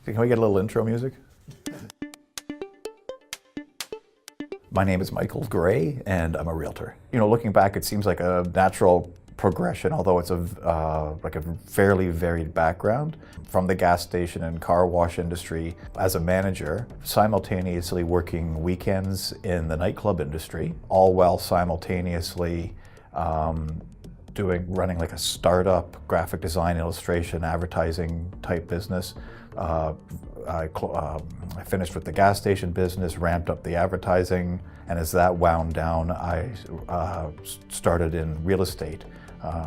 Can we get a little intro music? My name is Michael Gray, and I'm a realtor. You know, looking back, it seems like a natural progression, although it's like a fairly varied background. From the gas station and car wash industry as a manager, simultaneously working weekends in the nightclub industry, all while simultaneously running like a startup graphic design, illustration, advertising type business. I finished with the gas station business, ramped up the advertising, and as that wound down, I started in real estate.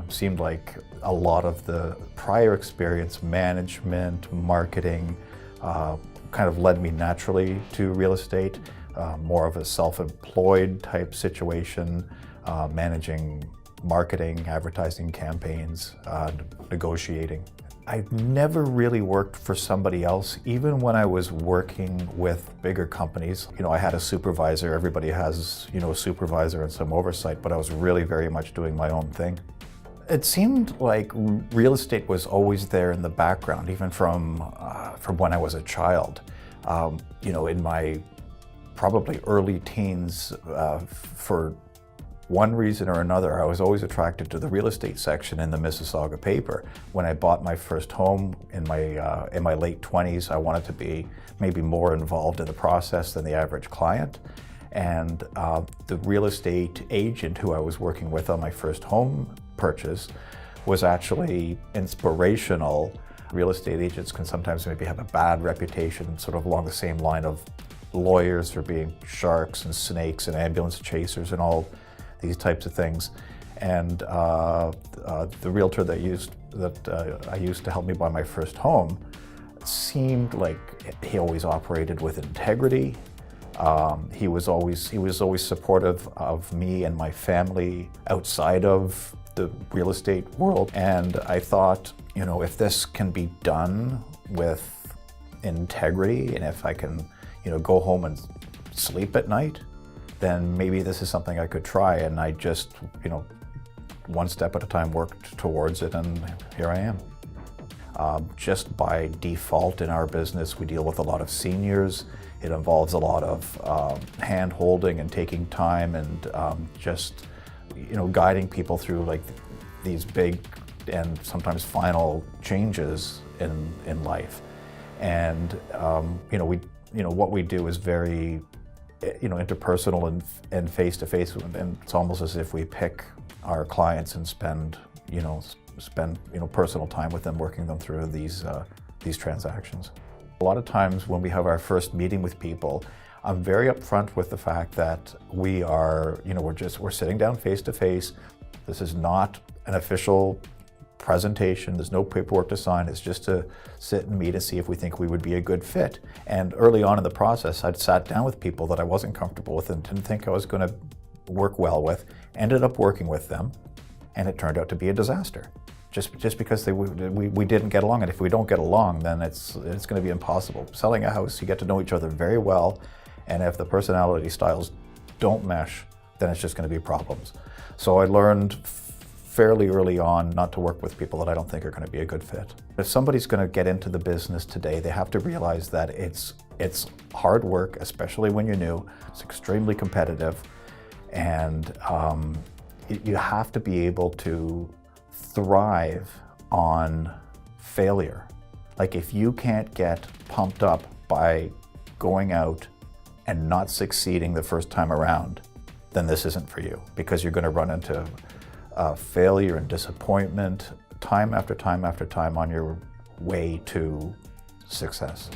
Seemed like a lot of the prior experience, management, marketing, kind of led me naturally to real estate. More of a self-employed type situation, managing marketing, advertising campaigns, negotiating. I never really worked for somebody else, even when I was working with bigger companies. You know, I had a supervisor. Everybody has, you know, a supervisor and some oversight, but I was really very much doing my own thing. It seemed like real estate was always there in the background, even from when I was a child. You know, in my probably early teens, for one reason or another, I was always attracted to the real estate section in the Mississauga paper. When I bought my first home in my late 20s, I wanted to be maybe more involved in the process than the average client. And the real estate agent who I was working with on my first home purchase was actually inspirational. Real estate agents can sometimes maybe have a bad reputation, sort of along the same line of lawyers for being sharks and snakes and ambulance chasers and all these types of things. And the realtor that I used to help me buy my first home seemed like he always operated with integrity. He was always supportive of me and my family outside of the real estate world. And I thought, you know, if this can be done with integrity, and if I can, you know, go home and sleep at night, then maybe this is something I could try. And I just, you know, one step at a time worked towards it, and here I am. Just by default in our business, we deal with a lot of seniors. It involves a lot of hand-holding and taking time and just, you know, guiding people through like these big and sometimes final changes in life. And you know, what we do is very, you know, interpersonal and face-to-face, and it's almost as if we pick our clients and spend personal time with them, working them through these transactions. A lot of times when we have our first meeting with people, I'm very upfront with the fact that we are, you know, we're sitting down face-to-face. This is not an official presentation. There's no paperwork to sign. It's just to sit and meet and see if we think we would be a good fit. And early on in the process, I'd sat down with people that I wasn't comfortable with and didn't think I was going to work well with, ended up working with them, and it turned out to be a disaster. Just because we didn't get along, and if we don't get along, then it's going to be impossible. Selling a house, you get to know each other very well, and if the personality styles don't mesh, then it's just going to be problems. So I learned fairly early on not to work with people that I don't think are going to be a good fit. If somebody's going to get into the business today, they have to realize that it's hard work, especially when you're new. It's extremely competitive, and you have to be able to thrive on failure. Like, if you can't get pumped up by going out and not succeeding the first time around, then this isn't for you, because you're going to run into failure and disappointment time after time after time on your way to success.